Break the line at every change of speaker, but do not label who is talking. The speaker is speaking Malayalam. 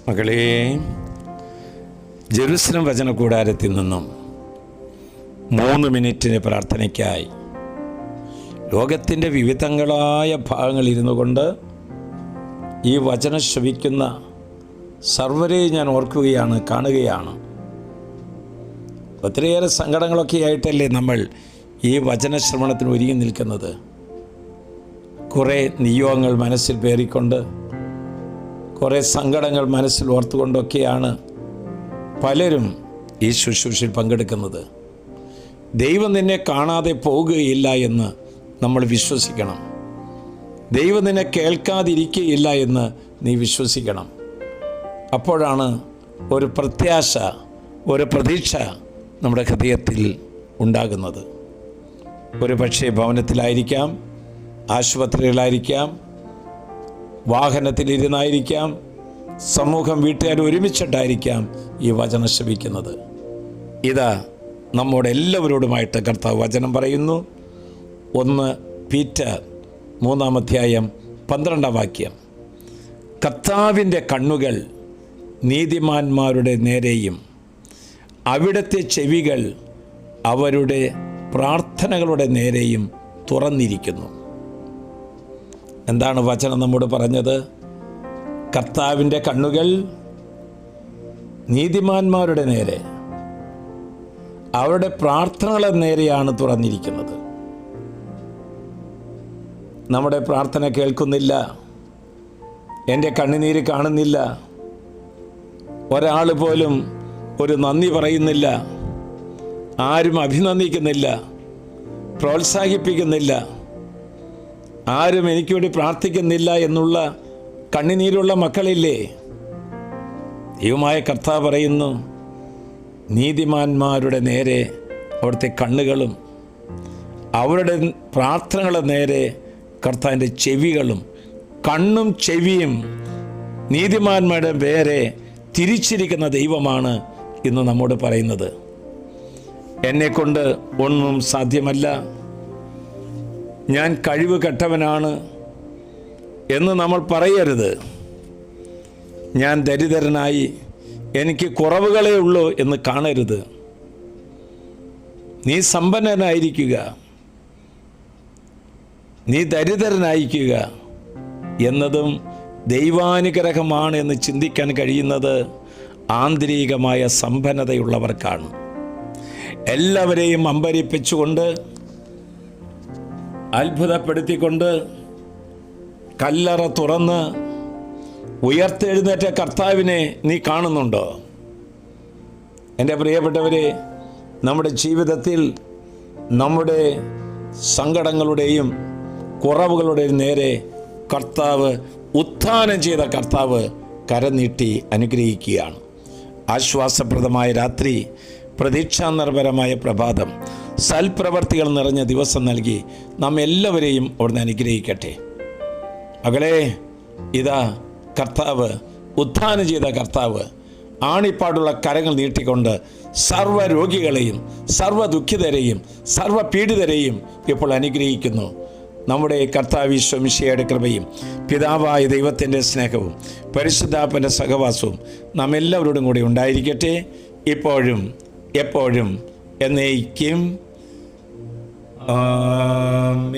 മകളെ, ജെറുസലം വചന കൂടാരത്തിൽ നിന്നും 3 മിനിറ്റിന് പ്രാർത്ഥനയ്ക്കായി ലോകത്തിൻ്റെ വിവിധങ്ങളായ ഭാഗങ്ങളിൽ ഇരുന്നു കൊണ്ട് ഈ വചനം ശ്രവിക്കുന്ന സർവരെയും ഞാൻ ഓർക്കുകയാണ്, കാണുകയാണ്. ഒത്തിരിയേറെ സങ്കടങ്ങളൊക്കെ ആയിട്ടല്ലേ നമ്മൾ ഈ വചനശ്രവണത്തിന് ഒരുങ്ങി നിൽക്കുന്നത്. കുറേ നിയോഗങ്ങൾ മനസ്സിൽ പേറിക്കൊണ്ട്, കുറേ സങ്കടങ്ങൾ മനസ്സിൽ ഓർത്തുകൊണ്ടൊക്കെയാണ് പലരും ഈ ശുശ്രൂഷയിൽ പങ്കെടുക്കുന്നത്. ദൈവം നിന്നെ കാണാതെ പോകുകയില്ല എന്ന് നമ്മൾ വിശ്വസിക്കണം. ദൈവം നിന്നെ കേൾക്കാതിരിക്കുകയില്ല എന്ന് നീ വിശ്വസിക്കണം. അപ്പോഴാണ് ഒരു പ്രത്യാശ, ഒരു പ്രതീക്ഷ നമ്മുടെ ഹൃദയത്തിൽ ഉണ്ടാകുന്നത്. ഒരു പക്ഷേ ഭവനത്തിലായിരിക്കാം, ആശുപത്രികളായിരിക്കാം, വാഹനത്തിലിരുന്നായിരിക്കാം, സമൂഹം വീട്ടുകാർ ഒരുമിച്ചിട്ടായിരിക്കാം ഈ വചനം ശ്രവിക്കുന്നത്. ഇതാ നമ്മോട് എല്ലാവരോടുമായിട്ട് കർത്താവ് വചനം പറയുന്നു. 1 പീറ്റർ 3-ാം അധ്യായം 12-ാം വാക്യം. കർത്താവിൻ്റെ കണ്ണുകൾ നീതിമാന്മാരുടെ നേരെയും അവിടുത്തെ ചെവികൾ അവരുടെ പ്രാർത്ഥനകളുടെ നേരെയും തുറന്നിരിക്കുന്നു. എന്താണ് വചനം നമ്മോട് പറഞ്ഞത്? കർത്താവിൻ്റെ കണ്ണുകൾ നീതിമാന്മാരുടെ നേരെ, അവരുടെ പ്രാർത്ഥനകളെ നേരെയാണ് തുറന്നിരിക്കുന്നത്. നമ്മുടെ പ്രാർത്ഥന കേൾക്കുന്നില്ല, എൻ്റെ കണ്ണുനീര് കാണുന്നില്ല, ഒരാൾ പോലും ഒരു നന്ദി പറയുന്നില്ല, ആരും അഭിനന്ദിക്കുന്നില്ല, പ്രോത്സാഹിപ്പിക്കുന്നില്ല, ആരും എനിക്ക് വേണ്ടി പ്രാർത്ഥിക്കുന്നില്ല എന്നുള്ള കണ്ണുനീരുള്ള മക്കളില്ലേ? ദൈവമായ കർത്താവ് പറയുന്നു, നീതിമാന്മാരുടെ നേരെ അവിടുത്തെ കണ്ണുകളും അവരുടെ പ്രാർത്ഥനകളുടെ നേരെ കർത്താവിൻ്റെ ചെവികളും, കണ്ണും ചെവിയും നീതിമാന്മാരുടെ നേരെ തിരിച്ചിരിക്കുന്ന ദൈവമാണ് ഇന്ന് നമ്മോട് പറയുന്നത്. എന്നെക്കൊണ്ട് ഒന്നും സാധ്യമല്ല, ഞാൻ കഴിവ് കെട്ടവനാണ് എന്ന് നമ്മൾ പറയരുത്. ഞാൻ ദരിദ്രനായി, എനിക്ക് കുറവുകളേ ഉള്ളൂ എന്ന് കാണരുത്. നീ സമ്പന്നനായിരിക്കുക, നീ ദരിദ്രനായിരിക്കുക എന്നതും ദൈവാനുഗ്രഹമാണ് എന്ന് ചിന്തിക്കാൻ കഴിയുന്നത് ആന്തരികമായ സമ്പന്നതയുള്ളവർക്കാണ്. എല്ലാവരെയും അമ്പരിപ്പിച്ചുകൊണ്ട്, അത്ഭുതപ്പെടുത്തിക്കൊണ്ട്, കല്ലറ തുറന്ന് ഉയർത്തെഴുന്നേറ്റ കർത്താവിനെ നീ കാണുന്നുണ്ടോ? എൻ്റെ പ്രിയപ്പെട്ടവരെ, നമ്മുടെ ജീവിതത്തിൽ നമ്മുടെ സങ്കടങ്ങളുടെയും കുറവുകളുടെയും നേരെ കർത്താവ്, ഉത്ഥാനം ചെയ്ത കർത്താവ് കരനീട്ടി അനുഗ്രഹിക്കുകയാണ്. ആശ്വാസപ്രദമായ രാത്രി, പ്രതീക്ഷാനിർഭരമായ പ്രഭാതം, സൽപ്രവർത്തികൾ നിറഞ്ഞ ദിവസം നൽകി നാം എല്ലാവരെയും അവിടുന്ന് അനുഗ്രഹിക്കട്ടെ. മകളെ, ഇതാ കർത്താവ്, ഉത്ഥാനം ചെയ്ത കർത്താവ് ആണിപ്പാടുള്ള കരങ്ങൾ നീട്ടിക്കൊണ്ട് സർവ്വ രോഗികളെയും, സർവ്വ ദുഃഖിതരെയും, സർവ്വ പീഡിതരെയും ഇപ്പോൾ അനുഗ്രഹിക്കുന്നു. നമ്മുടെ കർത്താവ് ഈശോ മിശിഹായുടെ കൃപയും പിതാവായ ദൈവത്തിൻ്റെ സ്നേഹവും പരിശുദ്ധാത്മാവിൻ്റെ സഹവാസവും നാം എല്ലാവരോടും കൂടി ഉണ്ടായിരിക്കട്ടെ, ഇപ്പോഴും എപ്പോഴും എന്നേക്കും. ആമേൻ.